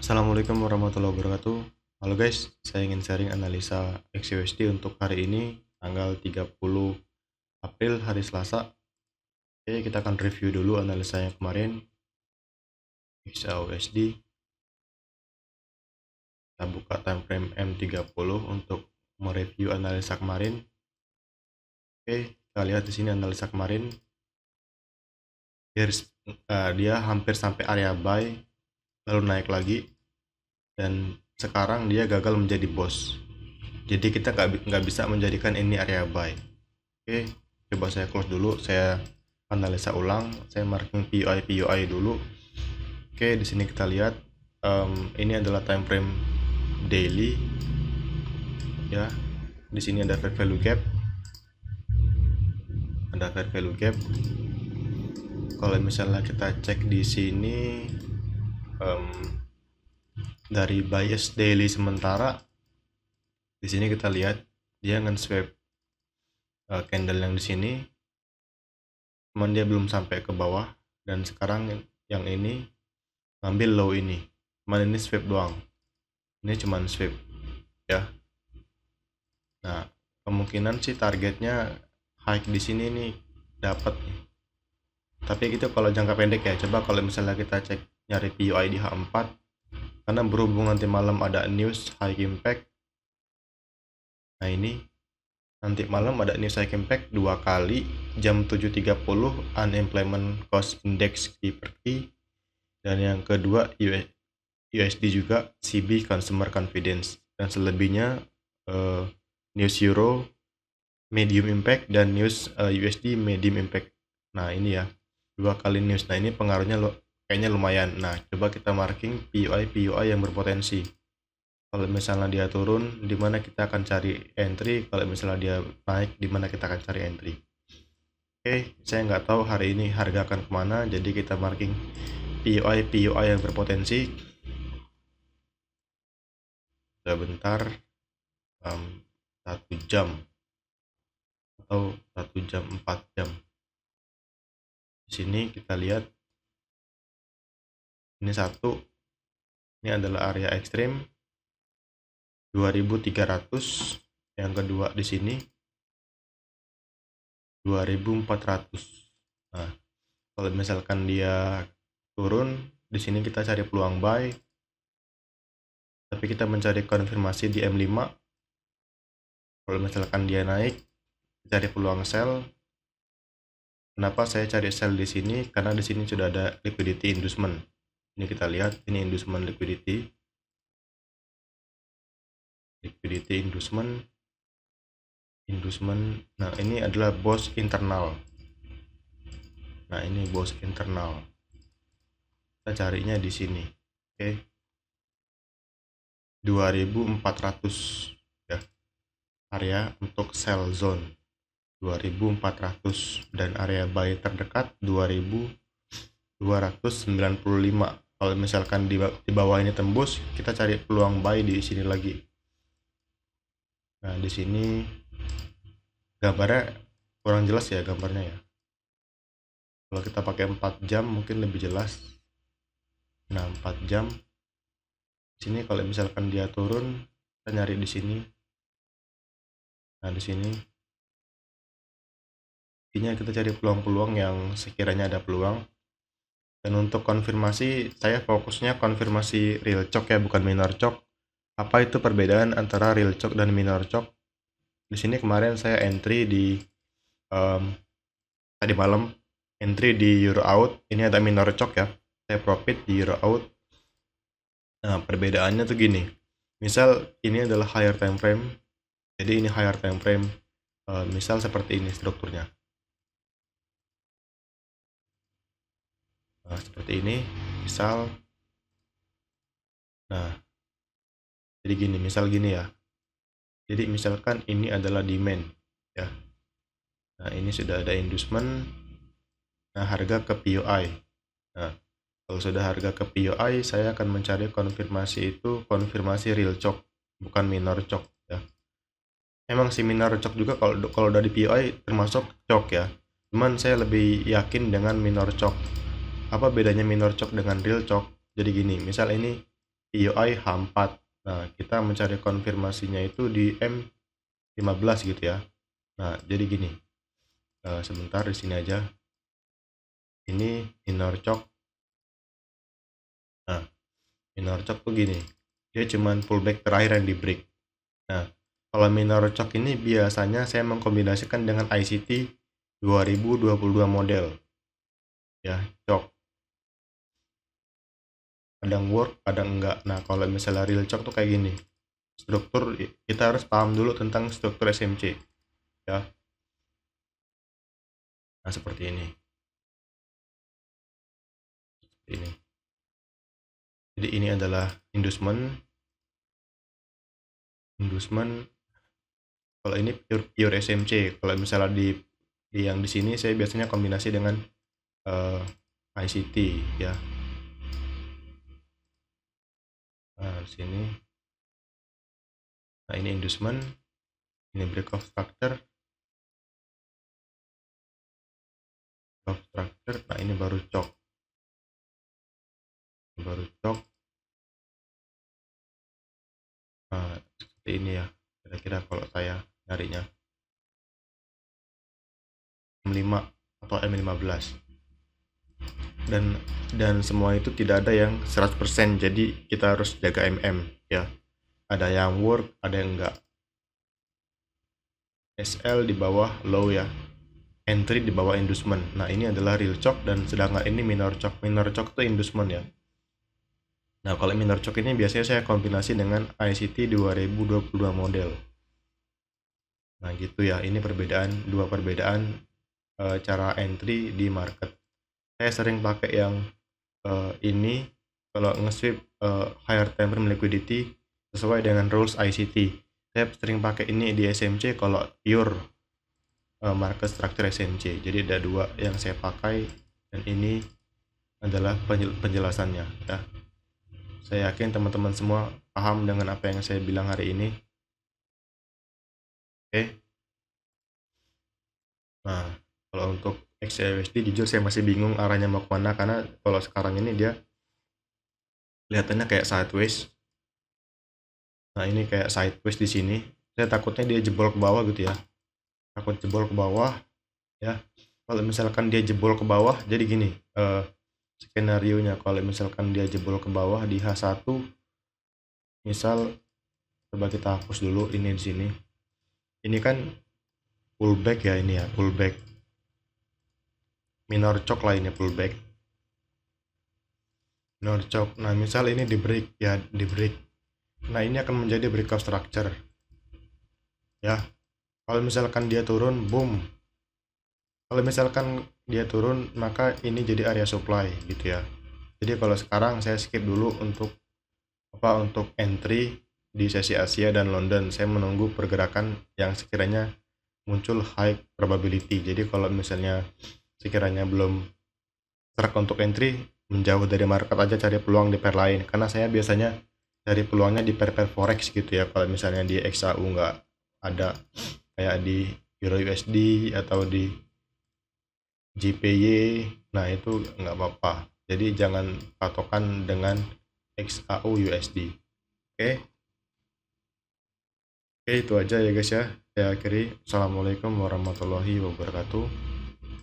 Assalamualaikum warahmatullahi wabarakatuh. Halo guys, saya ingin sharing analisa XUSD untuk hari ini tanggal 30 April hari Selasa. Oke, kita akan review dulu analisanya kemarin XUSD. Kita buka time frame M30 untuk mereview analisa kemarin. Oke, kita lihat di sini analisa kemarin. Dia hampir sampai area buy lalu naik lagi, dan sekarang dia gagal menjadi bos. Jadi kita nggak bisa menjadikan ini area buy. Oke, coba saya close dulu, saya analisa ulang, saya marking PUI dulu. Oke, di sini kita lihat ini adalah time frame daily ya. Di sini ada fair value gap. Kalau misalnya kita cek di sini dari bias daily sementara, di sini kita lihat dia nge-swap candle yang di sini, cuman dia belum sampai ke bawah, dan sekarang yang ini ngambil low ini, cuman ini swap doang, ini cuman swap ya. Nah, kemungkinan sih targetnya high di sini nih dapat nih, tapi itu kalau jangka pendek ya. Coba kalau misalnya kita cek nyari PUI di H4, karena berhubung nanti malam ada news high impact. Nah, ini nanti malam ada news high impact 2 kali, jam 7.30 unemployment cost index KPI, dan yang kedua USD juga CB consumer confidence, dan selebihnya news euro medium impact dan news USD medium impact. Nah, ini ya 2 kali news. Nah, ini pengaruhnya kayaknya lumayan. Nah, coba kita marking PUI yang berpotensi. Kalau misalnya dia turun, di mana kita akan cari entry. Kalau misalnya dia naik, di mana kita akan cari entry. Oke, saya nggak tahu hari ini harga akan kemana, jadi kita marking PUI yang berpotensi. Sudah bentar, 1 jam atau 1 jam 4 jam. Di sini kita lihat ini satu, ini adalah area ekstrim 2300, yang kedua di sini 2400. Nah, kalau misalkan dia turun, di sini kita cari peluang buy, tapi kita mencari konfirmasi di M5. Kalau misalkan dia naik, cari peluang sell. Kenapa saya cari sell di sini? Karena di sini sudah ada liquidity inducement. Ini kita lihat, ini inducement liquidity inducement. Nah, ini adalah boss internal. Nah, ini boss internal. Kita carinya di sini. Oke. 2400 ya. Area untuk sell zone 2400, dan area buy terdekat 2295. Kalau misalkan di bawah ini tembus, kita cari peluang buy di sini lagi. Nah, di sini gambarnya kurang jelas ya gambarnya ya. Kalau kita pakai 4 jam mungkin lebih jelas. Nah, 4 jam. Sini kalau misalkan dia turun, kita nyari di sini. Nah, di sini intinya kita cari peluang-peluang yang sekiranya ada peluang. Dan untuk konfirmasi, saya fokusnya konfirmasi real chok ya, bukan minor chok. Apa itu perbedaan antara real chok dan minor chok? Di sini kemarin saya entry di tadi malam, entry di euro out. Ini ada minor chok ya, saya profit di euro out. Nah, perbedaannya tuh gini. Misal ini adalah higher time frame, jadi ini higher time frame. Misal seperti ini strukturnya. Nah, seperti ini misal. Nah, jadi gini, misal gini ya. Jadi misalkan ini adalah demand ya. Nah, ini sudah ada inducement. Nah, harga ke PUI. Nah, kalau sudah harga ke PUI, saya akan mencari konfirmasi itu konfirmasi real chok, bukan minor chok ya. Emang si minor chok juga kalau dari PUI termasuk chok ya. Cuman saya lebih yakin dengan minor chok. Apa bedanya minor chok dengan real chok? Jadi gini, misal ini IOI H4. Nah, kita mencari konfirmasinya itu di M15 gitu ya. Nah, jadi gini, sebentar di sini aja. Ini inner choke. Nah, inner choke tuh gini, dia cuman pullback terakhir yang di break. Nah, kalau minor choke ini biasanya saya mengkombinasikan dengan ICT 2022 model ya, choke kadang work kadang enggak. Nah, kalau misalnya real choke tuh kayak gini, struktur kita harus paham dulu tentang struktur SMC ya. Nah, seperti ini. Jadi ini adalah inducement. Kalau ini pure SMC. Kalau misalnya di yang di sini saya biasanya kombinasi dengan ICT ya. Nah, di sini. Nah, ini inducement, ini break of structure. Nah, ini baru choke. Nah, seperti ini ya kira-kira kalau saya nyarinya M5 atau M15. Dan semua itu tidak ada yang 100%, jadi kita harus jaga ya. Ada yang work, ada yang enggak. SL di bawah low ya, entry di bawah inducement. Nah, ini adalah real choke, dan sedangkan ini minor choke. Minor choke itu inducement ya. Nah, kalau minor choke ini biasanya saya kombinasi dengan ICT 2022 model. Nah, gitu ya. Ini dua perbedaan cara entry di market. Saya sering pakai yang ini kalau nge-sweep higher time frame liquidity sesuai dengan rules ICT. Saya sering pakai ini di SMC kalau pure market structure SMC. Jadi ada dua yang saya pakai, dan ini adalah penjelasannya ya. Saya yakin teman-teman semua paham dengan apa yang saya bilang hari ini. Oke. Nah, kalau untuk XAUSD jujur saya masih bingung arahnya mau kemana, karena kalau sekarang ini dia kelihatannya kayak sideways. Nah, ini kayak sideways di sini. Saya takutnya dia jebol ke bawah gitu ya. Takut jebol ke bawah ya. Kalau misalkan dia jebol ke bawah, jadi gini, skenario nya kalau misalkan dia jebol ke bawah di H1, misal coba kita hapus dulu ini di sini. Ini kan pullback ya, ini ya, pullback. Minor choke lah ini, pullback. Minor choke. Nah, misal ini di break ya, di break. Nah, ini akan menjadi breakout structure ya. Kalau misalkan dia turun, boom. Kalau misalkan dia turun, maka ini jadi area supply gitu ya. Jadi kalau sekarang saya skip dulu untuk entry di sesi Asia dan London. Saya menunggu pergerakan yang sekiranya muncul high probability. Jadi kalau misalnya sekiranya belum track untuk entry, menjauh dari market aja, cari peluang di pair lain. Karena saya biasanya cari peluangnya di pair forex gitu ya. Kalau misalnya di XAU nggak ada, kayak di Euro USD atau di JPY, nah itu nggak apa-apa. Jadi jangan patokan dengan XAU USD. Oke. Oke, itu aja ya guys ya. Saya akhiri. Assalamualaikum warahmatullahi wabarakatuh.